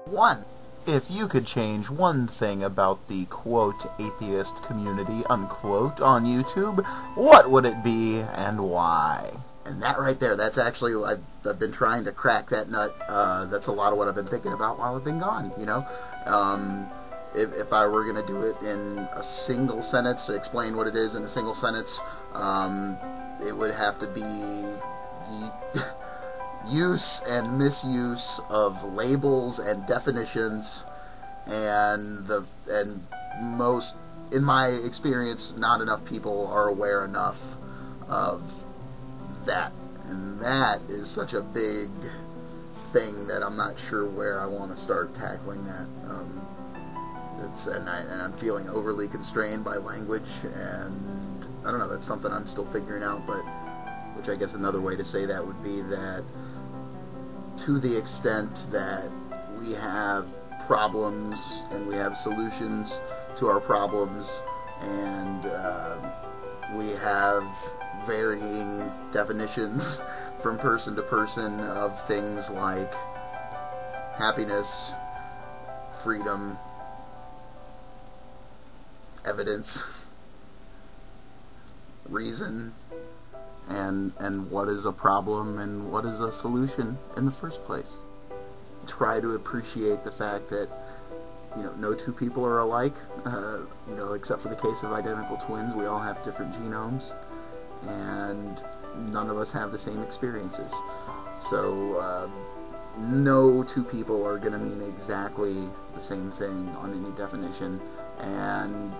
1. If you could change one thing about the, quote, atheist community, unquote, on YouTube, what would it be and why? And that right there, that's actually, I've been trying to crack that nut. That's a lot of what I've been thinking about while I've been gone, you know? If I were going to do it in a single sentence, to explain what it is in a single sentence, it would have to be the use and misuse of labels and definitions, and most, in my experience, not enough people are aware enough of that. And that is such a big thing that I'm not sure where I want to start tackling that. And I'm feeling overly constrained by language, and I don't know, that's something I'm still figuring out, but which I guess another way to say that would be that to the extent that we have problems and we have solutions to our problems, and we have varying definitions from person to person of things like happiness, freedom, evidence, reason, and what is a problem and what is a solution in the first place. Try to appreciate the fact that, you know, no two people are alike, you know, except for the case of identical twins. We all have different genomes, and none of us have the same experiences. So, no two people are going to mean exactly the same thing on any definition, and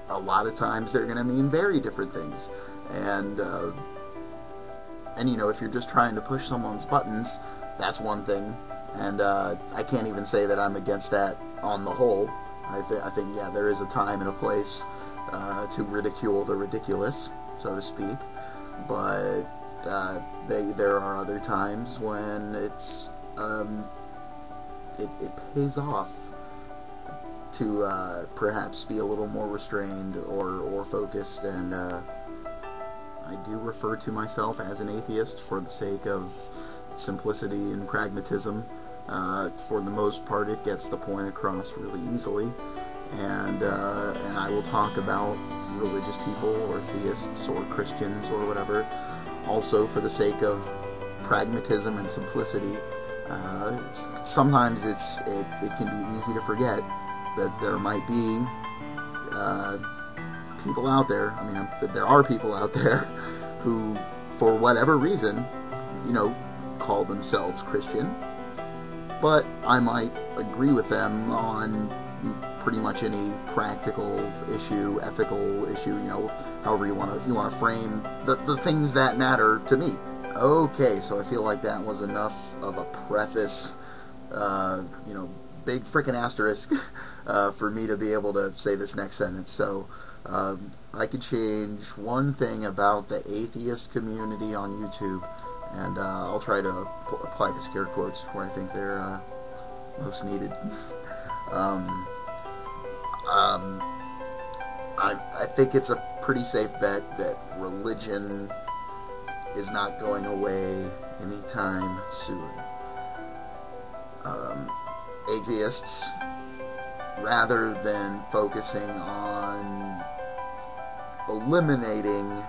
a lot of times they're going to mean very different things. And you know, if you're just trying to push someone's buttons, that's one thing. And I can't even say that I'm against that on the whole. I think, yeah, there is a time and a place to ridicule the ridiculous, so to speak. But there are other times when it's it pays off to perhaps be a little more restrained or focused. And I do refer to myself as an atheist for the sake of simplicity and pragmatism. For the most part, it gets the point across really easily, and I will talk about religious people or theists or Christians or whatever, also for the sake of pragmatism and simplicity. Sometimes it can be easy to forget that there might be people out there. I mean, there are people out there who, for whatever reason, you know, call themselves Christian, but I might agree with them on pretty much any practical issue, ethical issue, you know, however you want to frame the things that matter to me. Okay, so I feel like that was enough of a preface, you know, big frickin' asterisk, for me to be able to say this next sentence. So, I could change one thing about the atheist community on YouTube, and I'll try to apply the scare quotes where I think they're most needed. I think it's a pretty safe bet that religion is not going away anytime soon. Atheists, rather than focusing on eliminating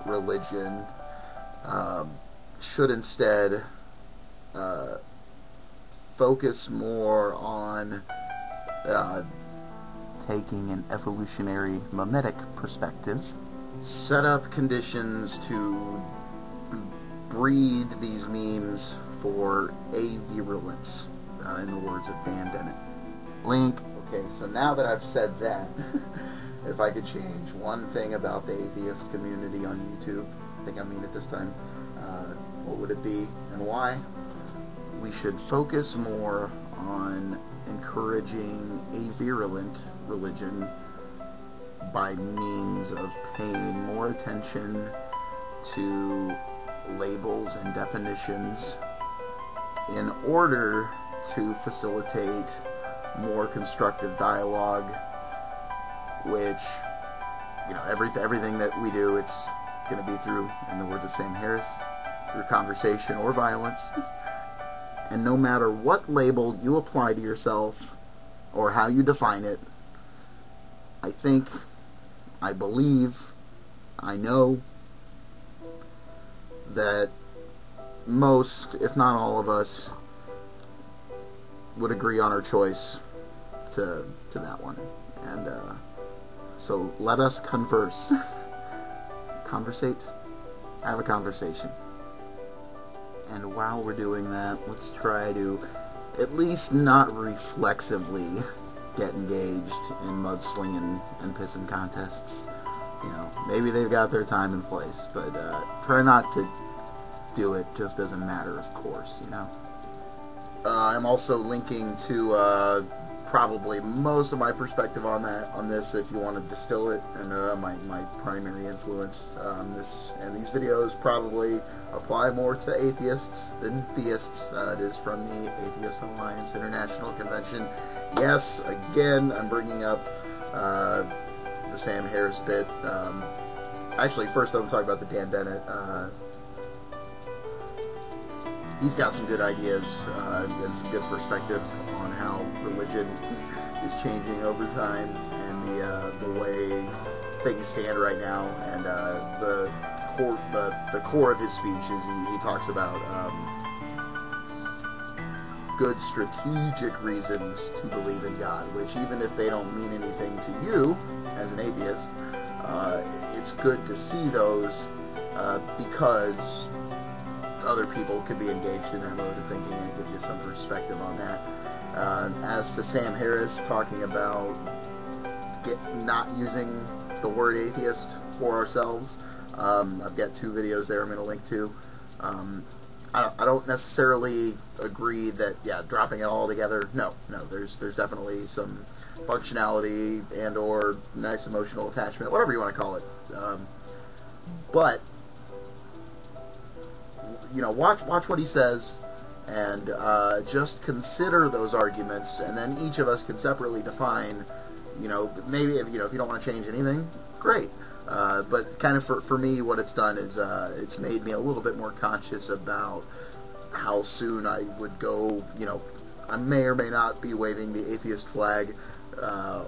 religion, should instead focus more on taking an evolutionary mimetic perspective, set up conditions to breed these memes for avirulence, in the words of Dennett. Link. Okay, so now that I've said that, if I could change one thing about the atheist community on YouTube, I think I mean it this time, what would it be and why? We should focus more on encouraging avirulent religion by means of paying more attention to labels and definitions in order to facilitate more constructive dialogue, which, you know, everything that we do, it's going to be through, in the words of Sam Harris, through conversation or violence. And no matter what label you apply to yourself or how you define it, I think, I believe, I know that most, if not all of us, would agree on our choice to that one. And so let us converse. Conversate? Have a conversation. And while we're doing that, let's try to at least not reflexively get engaged in mudslinging and pissing contests. You know, maybe they've got their time and place, but try not to do it just as a matter of course, you know. I'm also linking to probably most of my perspective on this, if you want to distill it, and my primary influence. These videos probably apply more to atheists than theists. It is from the Atheist Alliance International Convention. Yes, again, I'm bringing up the Sam Harris bit. Actually, first I'm talking about the Dennett. He's got some good ideas and some good perspective on how religion is changing over time and the way things stand right now. And the core of his speech is he talks about good strategic reasons to believe in God, which even if they don't mean anything to you as an atheist, it's good to see those because other people could be engaged in that mode of thinking, and it gives you some perspective on that. As to Sam Harris talking about not using the word atheist for ourselves, I've got 2 videos there I'm going to link to. I don't necessarily agree that, dropping it all together, no, there's definitely some functionality and or nice emotional attachment, whatever you want to call it. But you know, watch what he says, and just consider those arguments, and then each of us can separately define, you know, maybe if you don't want to change anything, great. But kind of for me, what it's done is it's made me a little bit more conscious about how soon I would go. You know, I may or may not be waving the atheist flag,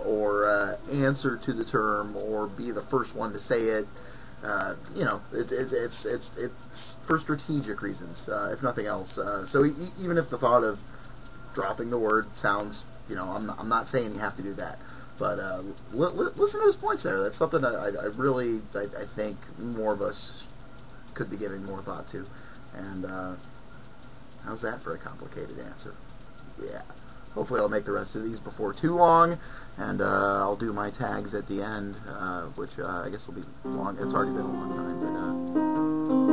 or answer to the term, or be the first one to say it. You know, it's for strategic reasons, if nothing else. So even if the thought of dropping the word sounds, you know, I'm not saying you have to do that, but listen to his points there. That's something I think more of us could be giving more thought to. And how's that for a complicated answer? Yeah. Hopefully I'll make the rest of these before too long, and I'll do my tags at the end, which I guess will be long. It's already been a long time, but